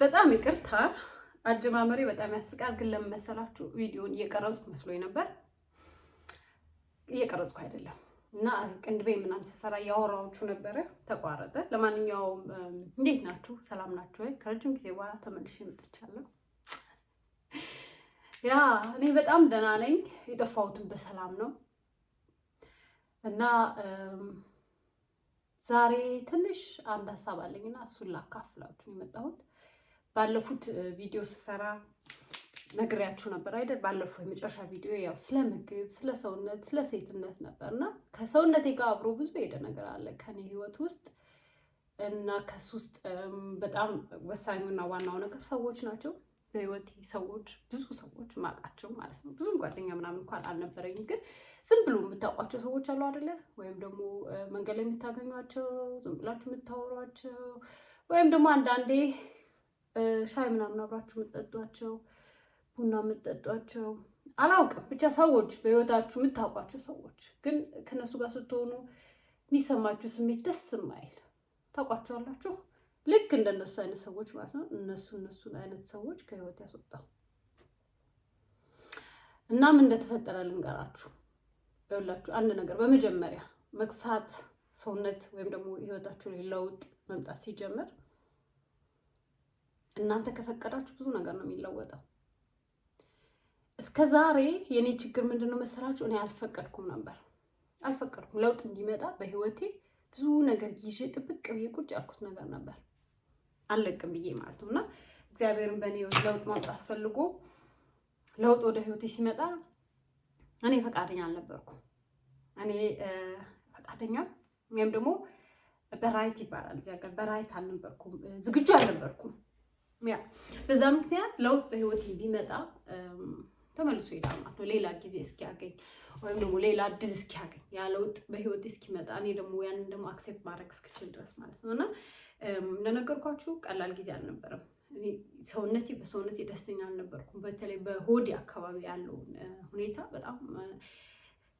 በጣም ይቅርታ አጀማመሬ በጣም ያስቃል። ግን ለምን መሰላችሁ? ቪዲዮን እየቀረጽኩ መስሎኝ ነበር። እየቀረጽኩ አይደለም እና ቅንድቤ ምናምን ስሰራ እያወራችሁ ነበረ፣ ተቋረጠ። ለማንኛውም እንዴት ናችሁ? ሰላም ናችሁ ወይ? ከረጅም ጊዜ በኋላ ተመልሼ መጥቻለሁ። ያ እኔ በጣም ደህና ነኝ። የጠፋሁትን በሰላም ነው እና ዛሬ ትንሽ አንድ ሀሳብ አለኝና እሱን ላካፍላችሁ የመጣሁት። ባለፉት ቪዲዮ ስሰራ ነግሬያችሁ ነበር አይደል? ባለፈው የመጨረሻ ቪዲዮ ያው ስለ ምግብ፣ ስለ ሰውነት፣ ስለ ሴትነት ነበርና ከሰውነቴ ጋር አብሮ ብዙ የሄደ ነገር አለ ከኔ ህይወት ውስጥ እና ከሱ ውስጥ በጣም ወሳኙና ዋናው ነገር ሰዎች ናቸው። በህይወቴ ሰዎች፣ ብዙ ሰዎች ማውቃቸው ማለት ነው። ብዙም ጓደኛ ምናምን እንኳን አልነበረኝም፣ ግን ዝም ብሎ የምታውቋቸው ሰዎች አሉ አይደለ? ወይም ደግሞ መንገድ ላይ የምታገኟቸው፣ ዝም ብላችሁ የምታወሯቸው፣ ወይም ደግሞ አንዳንዴ ሻይ ምናምን አብራችሁ የምትጠጧቸው፣ ቡና የምትጠጧቸው፣ አላውቅም ብቻ ሰዎች በህይወታችሁ የምታውቋቸው ሰዎች፣ ግን ከነሱ ጋር ስትሆኑ የሚሰማችሁ ስሜት ደስ የማይል ታውቋቸዋላችሁ። ልክ እንደነሱ አይነት ሰዎች ማለት ነው። እነሱን አይነት ሰዎች ከህይወት ያስወጣው እና ምን እንደተፈጠረ ልንገራችሁ። ይኸውላችሁ አንድ ነገር በመጀመሪያ መክሳት ሰውነት ወይም ደግሞ ህይወታችሁ ላይ ለውጥ መምጣት ሲጀምር እናንተ ከፈቀዳችሁ ብዙ ነገር ነው የሚለወጠው። እስከ ዛሬ የኔ ችግር ምንድነው መሰላችሁ? እኔ አልፈቀድኩም ለውጥ እንዲመጣ በህይወቴ ብዙ ነገር ይዤ ጥብቅ ብዬ ቁጭ ያልኩት ነገር ነበር፣ አልለቅም ብዬ ማለት ነው። እና እግዚአብሔርን በእኔ ህይወት ለውጥ ማምጣት ፈልጎ ለውጥ ወደ ህይወቴ ሲመጣ እኔ ፈቃደኛ አልነበርኩም። እኔ ፈቃደኛ ወይም ደግሞ በራይት ይባላል እዚህ ሀገር፣ በራይት አልነበርኩም፣ ዝግጁ አልነበርኩም። ያ በዛ ምክንያት ለውጥ በህይወቴ ቢመጣ ተመልሶ ይሄዳል ማለት ነው። ሌላ ጊዜ እስኪያገኝ ወይም ደግሞ ሌላ እድል እስኪያገኝ ያ ለውጥ በህይወቴ እስኪመጣ እኔ ደግሞ ያንን ደግሞ አክሴፕት ማድረግ እስክችል ድረስ ማለት ነው። እና እንደነገርኳችሁ ቀላል ጊዜ አልነበረም። እኔ በሰውነቴ ደስተኛ አልነበርኩም። በተለይ በሆዴ አካባቢ ያለውን ሁኔታ በጣም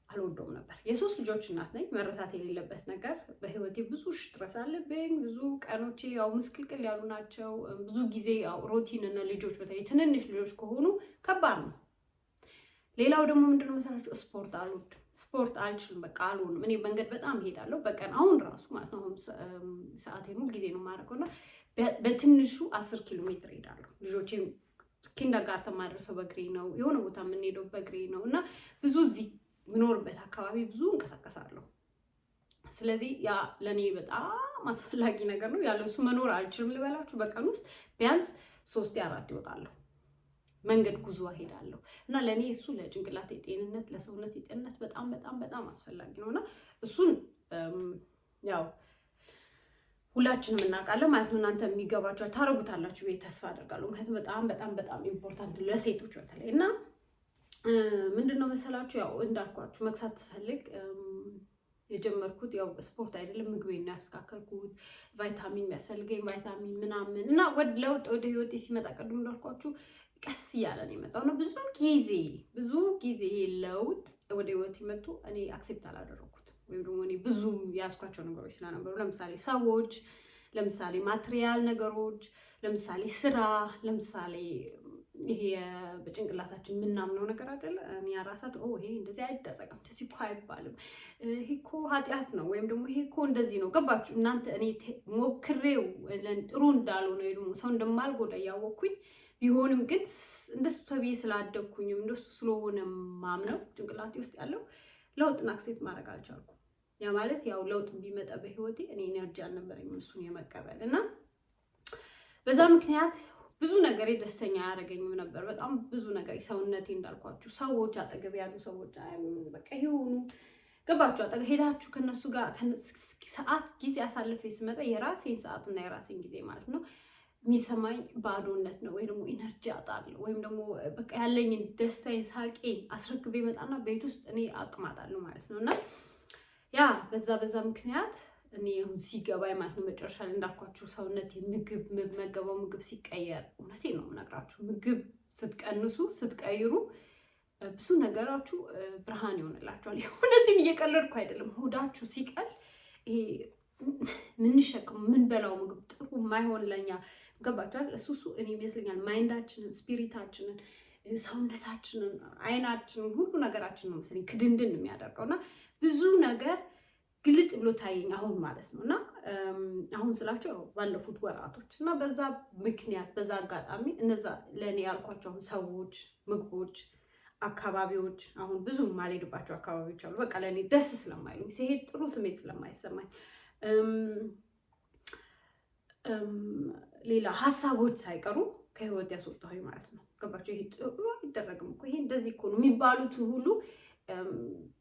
አልወደውም ነበር። የሶስት ልጆች እናት ነኝ። መረሳት የሌለበት ነገር በህይወቴ ብዙ ስትረስ አለብኝ። ብዙ ቀኖቼ ያው ምስቅልቅል ያሉ ናቸው። ብዙ ጊዜ ያው ሮቲን እና ልጆች በተለይ ትንንሽ ልጆች ከሆኑ ከባድ ነው። ሌላው ደግሞ ምንድነው መሰላችሁ? ስፖርት አልችልም፣ በቃ አልሆንም። እኔ መንገድ በጣም እሄዳለሁ በቀን አሁን ራሱ ማለት ነው። አሁን ሰዓቴን ሁል ጊዜ ነው የማደርገውና በትንሹ 10 ኪሎ ሜትር እሄዳለሁ። ልጆቼም ኪንደርጋርተን ማድረሰው በእግሬ ነው። የሆነ ቦታ የምንሄደው በእግሬ ነው እና ብዙ እዚህ የምኖርበት አካባቢ ብዙ እንቀሳቀሳለሁ። ስለዚህ ያ ለእኔ በጣም አስፈላጊ ነገር ነው። ያለ እሱ መኖር አልችልም ልበላችሁ። በቀን ውስጥ ቢያንስ 3-4 ይወጣለሁ፣ መንገድ ጉዞ እሄዳለሁ እና ለእኔ እሱ ለጭንቅላቴ ጤንነት፣ ለሰውነቴ ጤንነት በጣም በጣም በጣም አስፈላጊ ነው እና እሱን ያው ሁላችንም እናውቃለን ማለት ነው። እናንተ የሚገባችኋል፣ ታረጉታላችሁ ብዬ ተስፋ አደርጋለሁ። ምክንያቱም በጣም በጣም በጣም ኢምፖርታንት ለሴቶች በተለይ እና ምንድነው መሰላችሁ? ያው እንዳልኳችሁ መክሳት ስፈልግ የጀመርኩት ያው ስፖርት አይደለም፣ ምግቤን ነው ያስተካከልኩት። ቫይታሚን የሚያስፈልገኝ ቫይታሚን ምናምን እና ለውጥ ወደ ህይወቴ ሲመጣ ቅድም እንዳልኳችሁ ቀስ እያለ ነው የመጣው ነው። ብዙ ጊዜ ለውጥ ወደ ህይወቴ መጥቶ እኔ አክሴፕት አላደረኩት ወይም ደግሞ እኔ ብዙ ያስኳቸው ነገሮች ስለነበሩ፣ ለምሳሌ ሰዎች፣ ለምሳሌ ማቴሪያል ነገሮች፣ ለምሳሌ ስራ፣ ለምሳሌ ይሄ በጭንቅላታችን የምናምነው ነገር አይደለ? እኔ ራሳቸው ይሄ እንደዚህ አይደረግም፣ እንደዚህ እኮ አይባልም፣ ይሄ እኮ ኃጢአት ነው ወይም ደግሞ ይሄ እኮ እንደዚህ ነው። ገባችሁ እናንተ? እኔ ሞክሬው ጥሩ እንዳልሆነ ወይ ደግሞ ሰው እንደማልጎዳ እያወቅኩኝ ቢሆንም ግን እንደሱ ተብዬ ስላደግኩኝም እንደሱ ስለሆነ ማምነው ጭንቅላቴ ውስጥ ያለው ለውጥን አክሴፕት ማድረግ አልቻልኩም። ያ ማለት ያው ለውጥ ቢመጣ በህይወቴ እኔ ኤነርጂ አልነበረኝም እሱን የመቀበል እና በዛ ምክንያት ብዙ ነገር ደስተኛ አያደርገኝም ነበር። በጣም ብዙ ነገር ሰውነቴ እንዳልኳችሁ ሰዎች አጠገብ ያሉ ሰዎች በቃ ይሁኑ ገባችሁ አጠገብ ሄዳችሁ ከነሱ ጋር ሰዓት ጊዜ አሳልፌ ስመጣ የራሴን ሰዓትና የራሴን ጊዜ ማለት ነው የሚሰማኝ ባዶነት ነው፣ ወይ ደግሞ ኢነርጂ አጣለሁ፣ ወይም ደግሞ በቃ ያለኝን ደስታዬን ሳቄን አስረክቤ መጣና ቤት ውስጥ እኔ አቅማጣለሁ ማለት ነው። እና ያ በዛ ምክንያት እኔ አሁን ሲገባኝ ማለት ነው መጨረሻ ላይ እንዳልኳችሁ ሰውነቴ መገባው ምግብ ሲቀየር፣ እውነቴን ነው የምነግራችሁ፣ ምግብ ስትቀንሱ ስትቀይሩ ብዙ ነገራችሁ ብርሃን ይሆንላችኋል። እውነቴን እየቀለድኩ አይደለም። ሆዳችሁ ሲቀል ይሄ ምንሸከም ምንበላው ምግብ ጥሩ የማይሆን ለኛ ገባችኋል? እሱ እኔ ይመስለኛል ማይንዳችንን፣ ስፒሪታችንን፣ ሰውነታችንን፣ አይናችንን፣ ሁሉ ነገራችንን ነው መሰለኝ ክድንድን የሚያደርገው እና ብዙ ነገር ግልጥ ብሎ ታየኝ አሁን ማለት ነው። እና አሁን ስላቸው ባለፉት ወራቶች እና በዛ ምክንያት በዛ አጋጣሚ እነዛ ለእኔ ያልኳቸው አሁን ሰዎች፣ ምግቦች፣ አካባቢዎች አሁን ብዙ የማልሄድባቸው አካባቢዎች አሉ። በቃ ለእኔ ደስ ስለማይሉኝ ሲሄድ ጥሩ ስሜት ስለማይሰማኝ ሌላ ሀሳቦች ሳይቀሩ ከህይወት ያስወጣሁኝ ማለት ነው። ገባቸው? ይሄ ጥሩ አይደረግም እኮ ይሄ እንደዚህ እኮ ነው የሚባሉትን ሁሉ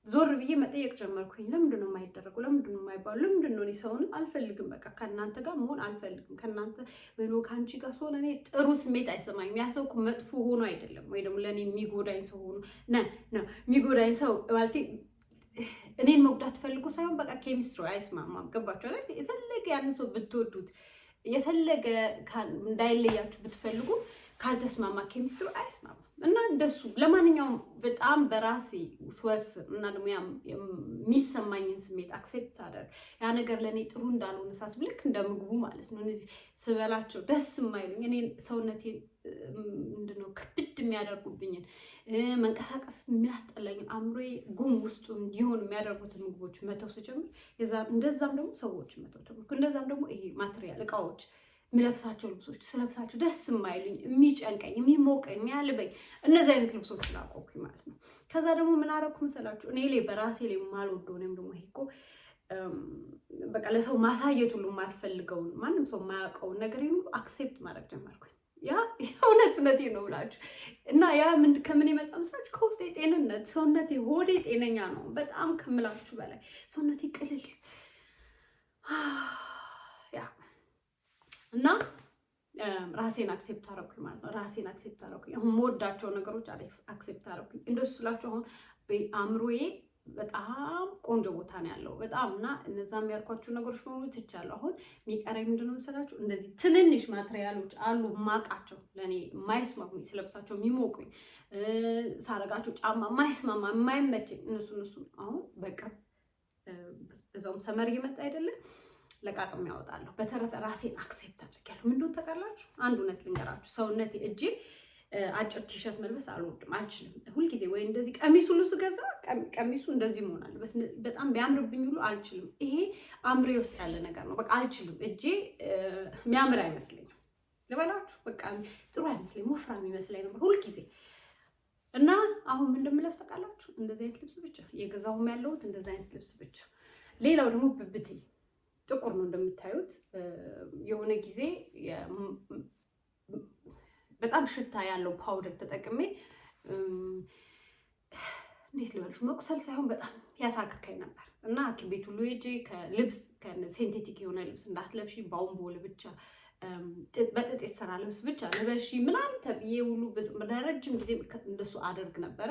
ዞር ብዬ መጠየቅ ጀመርኩኝ። ለምንድን ነው የማይደረገው? ለምንድን ነው የማይባሉ? ለምንድን ነው እኔ ሰውን አልፈልግም፣ በቃ ከእናንተ ጋር መሆን አልፈልግም፣ ከእናንተ ወይ ከአንቺ ጋር ስሆን እኔ ጥሩ ስሜት አይሰማኝም። ያ ሰው እኮ መጥፎ ሆኖ አይደለም፣ ወይ ደግሞ ለእኔ የሚጎዳኝ ሰው ሆኖ የሚጎዳኝ ሰው ማለት እኔን መጉዳት ፈልጎ ሳይሆን በቃ ኬሚስትሪ አይስማማም። ገባችሁ አይደል? የፈለገ ያንን ሰው ብትወዱት የፈለገ እንዳይለያችሁ ብትፈልጉ ካልተስማማ ኬሚስትሪ አይስማማም። እና እንደሱ ለማንኛውም በጣም በራሴ ስወስን እና ደግሞ የሚሰማኝን ስሜት አክሴፕት ሳደርግ ያ ነገር ለእኔ ጥሩ እንዳልሆነ ሳስብ ልክ እንደ ምግቡ ማለት ነው። እነዚህ ስበላቸው ደስ የማይሉኝ እኔ ሰውነቴ ምንድነው ክብድ የሚያደርጉብኝን መንቀሳቀስ የሚያስጠላኝን አእምሮዬ ጉም ውስጡ እንዲሆን የሚያደርጉትን ምግቦች መተው ስጀምር እንደዛም ደግሞ ሰዎች መተው ጀመርኩ። እንደዛም ደግሞ ይሄ ማቴሪያል እቃዎች የሚለብሳቸው ልብሶች ስለብሳቸው ደስ የማይሉኝ የሚጨንቀኝ፣ የሚሞቀኝ፣ የሚያልበኝ እነዚህ አይነት ልብሶች ላቆኩኝ ማለት ነው። ከዛ ደግሞ ምን አደረኩ መሰላችሁ? እኔ ላይ በራሴ ላይ የማልወደው ወይም ደግሞ ይሄ እኮ በቃ ለሰው ማሳየት ሁሉ የማልፈልገውን ማንም ሰው የማያውቀውን ነገር ሁሉ አክሴፕት ማድረግ ጀመርኩኝ። ያ እውነቴን ነው ብላችሁ እና ያ ከምን የመጣ መስላችሁ? ከውስጤ ጤንነት፣ ሰውነቴ ሆዴ ጤነኛ ነው በጣም ከምላችሁ በላይ ሰውነቴ ቅልል እና ራሴን አክሴፕት አደረኩኝ ማለት ነው። ራሴን አክሴፕት አደረኩኝ። አሁን የምወዳቸው ነገሮች አክሴፕት አደረኩኝ። እንደሱ ስላችሁ አሁን አእምሮዬ በጣም ቆንጆ ቦታ ነው ያለው በጣም እና እነዛም ያልኳችሁ ነገሮች በሙሉ ትቻለሁ። አሁን የሚቀረኝ ምንድነው መሰላችሁ? እንደዚህ ትንንሽ ማቴሪያሎች አሉ የማውቃቸው ለእኔ የማይስማሙኝ ስለብሳቸው የሚሞቁኝ ሳረጋቸው ጫማ የማይስማማ የማይመቸኝ እነሱ አሁን በቃ በዛውም ሰመር እየመጣ አይደለም ለቃቅም ያወጣለሁ። በተረፈ ራሴን አክሴፕት አድርጊያለሁ። ምን እንደሆነ ታውቃላችሁ? አንድ እውነት ልንገራችሁ። ሰውነቴ እጄ አጭር ቲሸርት መልበስ አልወድም፣ አልችልም። ሁልጊዜ ወይ እንደዚህ ቀሚስ ሁሉ ስገዛ ቀሚሱ እንደዚህ መሆን አለበት። በጣም ቢያምርብኝ ሁሉ አልችልም። ይሄ አእምሬ ውስጥ ያለ ነገር ነው። በቃ አልችልም። እጄ የሚያምር አይመስለኝም ልበላችሁ። በቃ ጥሩ አይመስለኝም፣ ወፍራም ይመስለኝ ነበር ሁልጊዜ። እና አሁን ምን እንደምለብስ ታውቃላችሁ? እንደዚህ አይነት ልብስ ብቻ የገዛሁም ያለሁት እንደዚህ አይነት ልብስ ብቻ። ሌላው ደግሞ ብብቴ ጥቁር ነው እንደምታዩት። የሆነ ጊዜ በጣም ሽታ ያለው ፓውደር ተጠቅሜ እንዴት ልበልሽ መቁሰል ሳይሆን በጣም ያሳክከኝ ነበር እና ሐኪም ቤት ሁሉ ሄጄ ከልብስ ሴንቴቲክ የሆነ ልብስ እንዳትለብሺ ባውንቦል ብቻ በጥጥ የተሰራ ልብስ ብቻ ልበሺ ምናምን ተብዬ ሁሉ ለረጅም ጊዜ እንደሱ አደርግ ነበረ።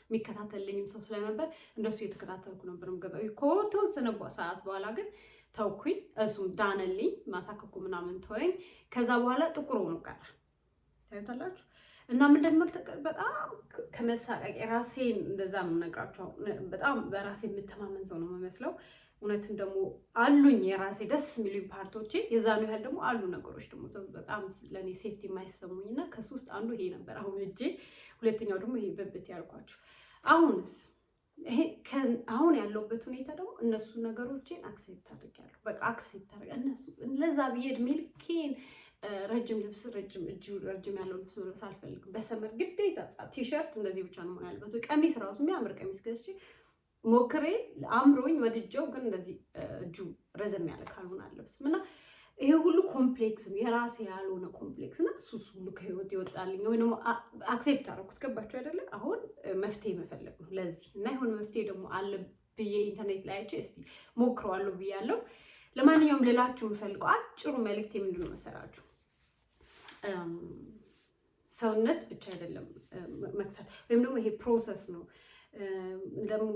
የሚከታተልልኝም ሰው ስለነበር እንደሱ እየተከታተልኩ ነበር የምገዛው። ከተወሰነ ሰዓት በኋላ ግን ተውኩኝ። እሱም ዳነልኝ፣ ማሳከኩ ምናምን ተወኝ። ከዛ በኋላ ጥቁር ሆኖ ቀረ። ታዩታላችሁ። እና ምን እንደምልህ በጣም ከመሳቀቅ ራሴን እንደዛ ነው የምነግራቸው። በጣም በራሴ የምተማመን ሰው ነው የምመስለው። እውነትም ደግሞ አሉኝ የራሴ ደስ የሚሉኝ ፓርቶቼ፣ የዛኑ ያህል ደግሞ አሉ ነገሮች ደግሞ በጣም ለእኔ ሴፍቲ የማይሰሙኝ እና ከሱ ውስጥ አንዱ ይሄ ነበር አሁን እጄ። ሁለተኛው ደግሞ ይሄ ብብት ያልኳችሁ። አሁንስ ይሄ አሁን ያለውበት ሁኔታ ደግሞ እነሱ ነገሮችን አክሴፕት አድርጊያለሁ። በቃ አክሴፕት አድርጊ እነሱ ለዛ ብዬ እድሜ ልኬን ረጅም ልብስ ረጅም ያለው ልብስ መልበስ አልፈልግም። በሰመር ግዴታ ቲሸርት እንደዚህ ብቻ ነው መሆን ያለበት። ቀሚስ ራሱ የሚያምር ቀሚስ ገዝቼ ሞክሬ አምሮኝ ወድጀው ግን እንደዚህ እጁ ረዘም ያለ ካልሆነ አልለብስም። እና ይሄ ሁሉ ኮምፕሌክስ ነው የራሴ ያልሆነ ኮምፕሌክስ እና እሱ ሁሉ ከህይወት ይወጣልኝ ወይ ደግሞ አክሴፕት አደረኩት። ገባችሁ አይደለ? አሁን መፍትሄ መፈለግ ነው ለዚህ እና የሆነ መፍትሄ ደግሞ አለ ብዬ ኢንተርኔት ላይ አይቼ እስቲ ሞክረዋለሁ ብያለሁ። ለማንኛውም ሌላችሁ የምፈልገው አጭሩ መልእክት ምንድን ነው መሰላችሁ? ሰውነት ብቻ አይደለም መክሳት ወይም ደግሞ ይሄ ፕሮሰስ ነው ደግሞ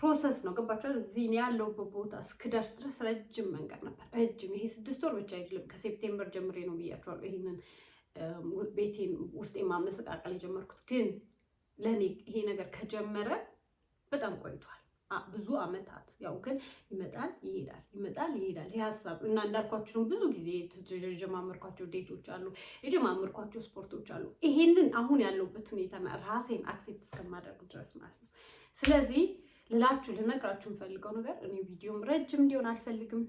ፕሮሰስ ነው። ገባችኋል? እዚህ እኔ ያለሁበት ቦታ እስክደርስ ድረስ ረጅም መንገድ ነበር። ረጅም ይሄ 6 ወር ብቻ አይደለም፣ ከሴፕቴምበር ጀምሬ ነው ብያችኋለሁ። ይሄንን ቤቴን ውስጤ ማመሰቃቀል የጀመርኩት ግን ለእኔ ይሄ ነገር ከጀመረ በጣም ቆይቷል። ብዙ አመታት። ያው ግን ይመጣል ይሄዳል ይሄ ሀሳብ እና እንዳልኳችሁ ነው። ብዙ ጊዜ የጀማመርኳቸው ዴቶች አሉ፣ የጀማመርኳቸው ስፖርቶች አሉ። ይሄንን አሁን ያለሁበት ሁኔታና ራሴን አክሴፕት እስከማደርግ ድረስ ማለት ነው። ስለዚህ ልነግራችሁ የምፈልገው ነገር እኔ ቪዲዮም ረጅም እንዲሆን አልፈልግም።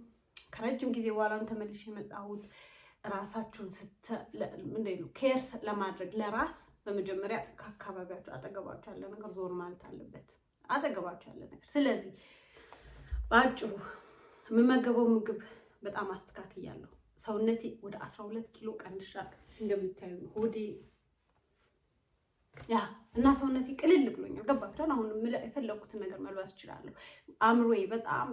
ከረጅም ጊዜ በኋላ ተመልሼ የመጣሁት ራሳችሁን ኬር ለማድረግ ለራስ በመጀመሪያ ከአካባቢያችሁ አጠገባችሁ ያለ ነገር ዞር ማለት አለበት። አጠገባችሁ ያለ ነገር። ስለዚህ በአጭሩ የምመገበው ምግብ በጣም አስተካክያለሁ። ሰውነቴ ወደ 12 ኪሎ ቀንሻለሁ። እንደምታዩ ሆዴ እና ሰውነቴ ቅልል ብሎኛል። ገባችኋል? አሁን የፈለኩትን ነገር መልበስ እችላለሁ። አእምሮዬ በጣም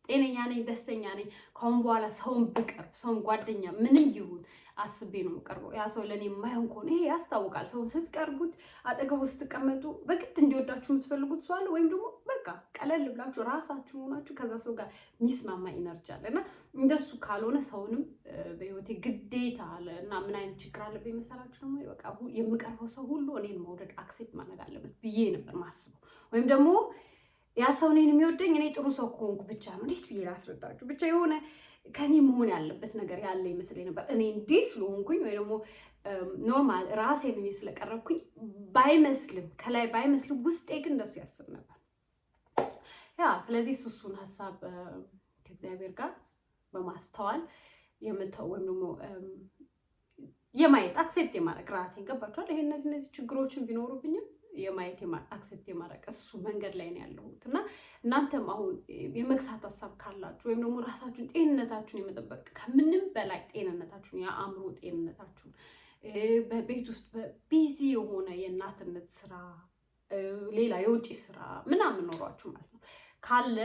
ጤነኛ ነኝ፣ ደስተኛ ነኝ። ከአሁን በኋላ ሰውን ብቀርብ ሰውን ጓደኛ ምንም ይሁን አስቤ ነው የምቀርበው። ያ ሰው ለእኔ የማይሆን ከሆነ ይሄ ያስታውቃል። ሰውን ስትቀርቡት አጠገቡ ስትቀመጡ በግድ እንዲወዳችሁ የምትፈልጉት ሰው አለ፣ ወይም ደግሞ በቃ ቀለል ብላችሁ ራሳችሁ ሆናችሁ ከዛ ሰው ጋር የሚስማማ ኢነርጂ አለ እና እንደሱ ካልሆነ ሰውንም በህይወቴ ግዴታ አለ እና ምን አይነት ችግር አለብኝ መሰላችሁ? ደግሞ በቃ የምቀርበው ሰው ሁሉ እኔን መውደድ አክሴፕት ማድረግ አለበት ብዬ ነበር ማስበው። ወይም ደግሞ ያ ሰው እኔን የሚወደኝ እኔ ጥሩ ሰው ከሆንኩ ብቻ ነው። እንዴት ብዬ ላስረዳችሁ? ብቻ የሆነ ከኔ መሆን ያለበት ነገር ያለ ይመስለኝ ነበር። እኔ እንዲህ ስለሆንኩኝ ወይ ደግሞ ኖርማል ራሴ ነኝ ስለቀረብኩኝ ባይመስልም፣ ከላይ ባይመስልም ውስጤ ግን እንደሱ ያስብ ነበር። ስለዚህ እሱን ሀሳብ ከእግዚአብሔር ጋር በማስተዋል የምተው ወይም ደግሞ የማየት አክሴፕት የማድረግ ራሴን ገባችኋል? ይሄ እነዚህ ችግሮችን ቢኖሩብኝም የማየት አክሴፕት የማድረግ እሱ መንገድ ላይ ነው ያለሁት እና እናንተም አሁን የመግሳት ሀሳብ ካላችሁ ወይም ደግሞ ራሳችሁን ጤንነታችሁን የመጠበቅ ከምንም በላይ ጤንነታችሁን የአእምሮ ጤንነታችሁን በቤት ውስጥ ቢዚ የሆነ የእናትነት ስራ ሌላ የውጭ ስራ ምናምን ኖሯችሁ ማለት ነው ካለ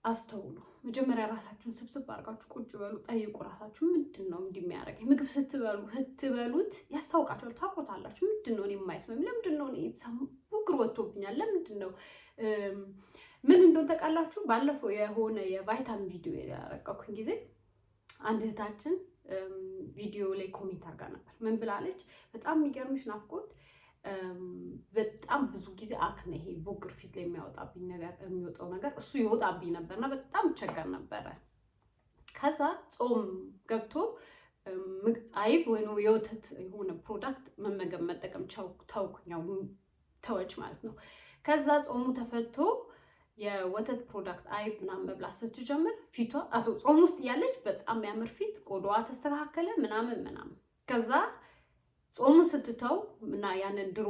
አስተውሉ። መጀመሪያ ራሳችሁን ስብስብ አድርጋችሁ ቁጭ በሉ፣ ጠይቁ ራሳችሁ ምንድን ነው እንዲህ የሚያደርገኝ? ምግብ ስትበሉት ያስታውቃችኋል፣ ታውቁታላችሁ። ምንድን ነው እኔ የማይስማኝ? ለምንድን ነው እኔ ቡግር ወጥቶብኛል? ለምንድን ነው ምን እንደሆነ ታውቃላችሁ? ባለፈው የሆነ የቫይታሚን ቪዲዮ ያረቀኩኝ ጊዜ አንድ እህታችን ቪዲዮ ላይ ኮሜንት አድርጋ ነበር። ምን ብላለች? በጣም የሚገርምሽ ናፍቆት በጣም ብዙ ጊዜ አክነ ይሄ ቡግር ፊት ላይ የሚያወጣብኝ ነገር የሚወጣው ነገር እሱ ይወጣብኝ ነበርና በጣም ቸገር ነበረ። ከዛ ጾም ገብቶ አይብ ወይ ነው የወተት የሆነ ፕሮዳክት መመገብ መጠቀም ተውኩኛው ተወች ማለት ነው። ከዛ ጾሙ ተፈቶ የወተት ፕሮዳክት አይብ ምናምን መብላት ስትጀምር ፊቷ ጾም ውስጥ ያለች በጣም የሚያምር ፊት፣ ቆዳዋ ተስተካከለ ምናምን። ከዛ ጾሙን ስትተው እና ያንን ድሮ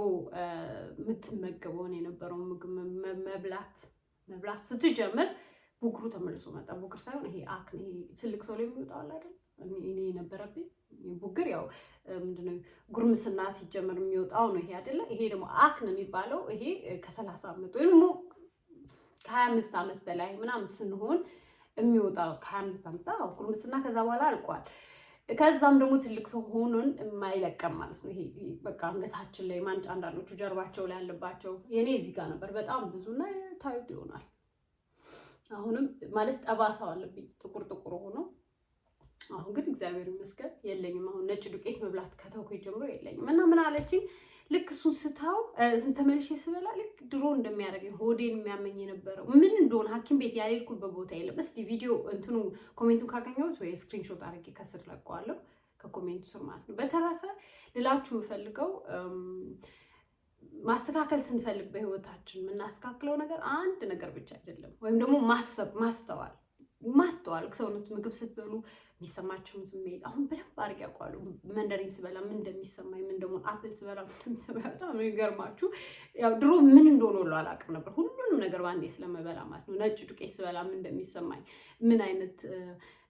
የምትመገበውን የነበረውን ምግብ መብላት ስትጀምር ቡግሩ ተመልሶ መጣ። ቡግር ሳይሆን ይሄ አክኔ፣ ይሄ ትልቅ ሰው ላይ የሚወጣው አለ አይደል? እኔ የነበረብኝ ቡግር ያው ምንድነው ጉርምስና ሲጀመር የሚወጣው ነው ይሄ አይደለ? ይሄ ደግሞ አክን የሚባለው ይሄ ከ30 ዓመት ወይ ደግሞ ከ25 ዓመት በላይ ምናምን ስንሆን የሚወጣው ከ25 ዓመት ጉርምስና ከዛ በኋላ አልቋል። ከዛም ደግሞ ትልቅ ሰው ሆኖን የማይለቀም ማለት ነው። ይሄ በቃ አንገታችን ላይ አንዳንዶቹ ጀርባቸው ላይ ያለባቸው የኔ እዚህ ጋር ነበር በጣም ብዙና ታዩት ይሆናል። አሁንም ማለት ጠባሳው አለብኝ ጥቁር ሆኖ። አሁን ግን እግዚአብሔር ይመስገን የለኝም። አሁን ነጭ ዱቄት መብላት ከተውኩኝ ጀምሮ የለኝም። እና ምን አለችኝ? ልክ እሱን ስታው ተመልሼ ስበላ ልክ ድሮ እንደሚያደርገኝ ሆዴን የሚያመኝ የነበረው ምን እንደሆነ ሐኪም ቤት ያልሄድኩበት ቦታ የለም። እስቲ ቪዲዮ ኮሜንቱን ካገኘሁት ወይ ስክሪንሾት አድርጌ ከስር ለቀዋለሁ ከኮሜንቱ ስር ማለት ነው። በተረፈ ልላችሁ የምፈልገው ማስተካከል ስንፈልግ በህይወታችን የምናስተካክለው ነገር አንድ ነገር ብቻ አይደለም። ወይም ደግሞ ማስተዋል ሰውነት ምግብ ስትበሉ የሚሰማችሁን ስሜት አሁን በደንብ አድርጌ ያውቃሉ። መንደሪን ስበላ ምን እንደሚሰማኝ፣ ምን ደግሞ አፕል ስበላ ምን እንደሚሰማኝ በጣም ነው የሚገርማችሁ። ያው ድሮ ምን እንደሆነ ሁሉ አላውቅም ነበር፣ ሁሉንም ነገር በአንዴ ስለመበላ ማለት ነው። ነጭ ዱቄት ስበላ ምን እንደሚሰማኝ፣ ምን አይነት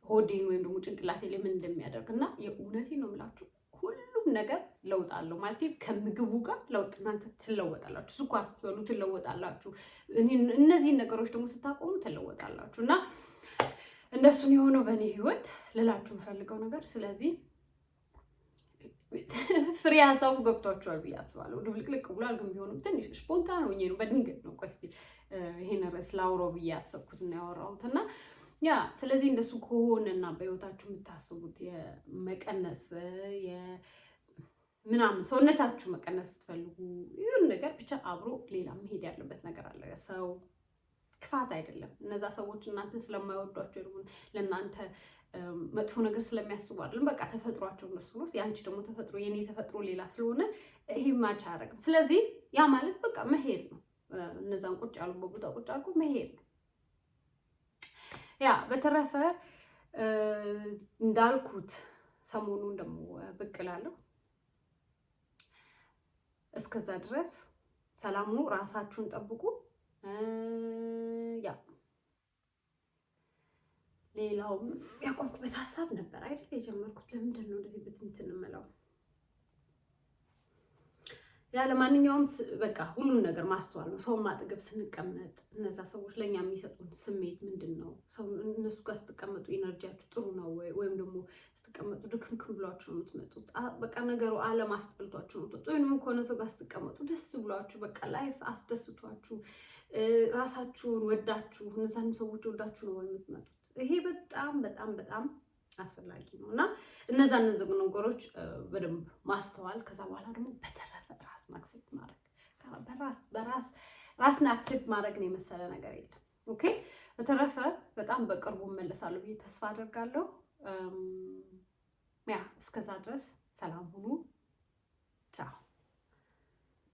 ሆዴን ወይም ደግሞ ጭንቅላቴ ላይ ምን እንደሚያደርግ እና የእውነቴን ነው የምላችሁ ሁሉም ነገር ለውጥ አለው ማለት ከምግቡ ጋር ለውጥ እናንተ ትለወጣላችሁ። ስኳር ስትበሉ ትለወጣላችሁ። እነዚህን ነገሮች ደግሞ ስታቆሙ ትለወጣላችሁ እና እንደሱን የሆነው በእኔ ህይወት ልላችሁ የምፈልገው ነገር። ስለዚህ ፍሬ ሀሳቡ ገብቷችኋል ብዬ አስባለሁ። ድብልቅልቅ ብሏል፣ ግን ቢሆንም ትንሽ ስፖንታን ሆኜ ነው በድንገት ነው ቆስቲ ይሄን ርዕስ ላውራው ብዬ ያሰብኩት እና ያወራሁት እና ስለዚህ እንደሱ ከሆነና በህይወታችሁ የምታስቡት የመቀነስ ምናምን ሰውነታችሁ መቀነስ ስትፈልጉ ይሁን ነገር ብቻ አብሮ ሌላ መሄድ ያለበት ነገር አለ። ሰው ክፋት አይደለም። እነዛ ሰዎች እናንተ ስለማይወዷቸው ይሁን ለእናንተ መጥፎ ነገር ስለሚያስቡ አይደለም። በቃ ተፈጥሯቸው እነሱ ነው። ያንቺ ደግሞ ተፈጥሮ የኔ ተፈጥሮ ሌላ ስለሆነ ይሄ ማች አያደርግም። ስለዚህ ያ ማለት በቃ መሄድ ነው። እነዛን ቁጭ ያሉበት ቦታ ቁጭ አልኩ መሄድ ነው። ያ በተረፈ እንዳልኩት ሰሞኑን ደግሞ ብቅ እላለሁ። እስከዛ ድረስ ሰላሙ ራሳችሁን ጠብቁ። ያ ሌላውም ያቆምኩበት ሀሳብ ነበር አይደል የጀመርኩት። ለምንድን ነው እንደዚህ ብትንትን እምለው? ያ ለማንኛውም በቃ ሁሉን ነገር ማስተዋል ነው። ሰው ማጠገብ ስንቀመጥ እነዛ ሰዎች ለኛ የሚሰጡን ስሜት ምንድን ነው? ሰው እነሱ ጋር ስትቀመጡ ኢነርጂያችሁ ጥሩ ነው ወይም ደግሞ ስትቀመጡ ድክምክም ብሏችሁ ነው የምትመጡት? በቃ ነገሩ አለም አስጠልቷችሁ ነው የምትመጡት? ወይም ከሆነ ሰው ጋር ስትቀመጡ ደስ ብሏችሁ በቃ ላይፍ አስደስቷችሁ ራሳችሁን ወዳችሁ እነዛንም ሰዎች ወዳችሁ ነው የምትመጡት? ይሄ በጣም በጣም በጣም አስፈላጊ ነው እና እነዛ ነገሮች በደንብ ማስተዋል። ከዛ በኋላ ደግሞ በተረፈ ራስን አክሴፕት ማድረግ ራስን አክሴፕት ማድረግ ነው የመሰለ ነገር የለም። ኦኬ። በተረፈ በጣም በቅርቡ እመለሳለሁ ብዬ ተስፋ አደርጋለሁ። ያ እስከዛ ድረስ ሰላም ሁኑ። ቻው።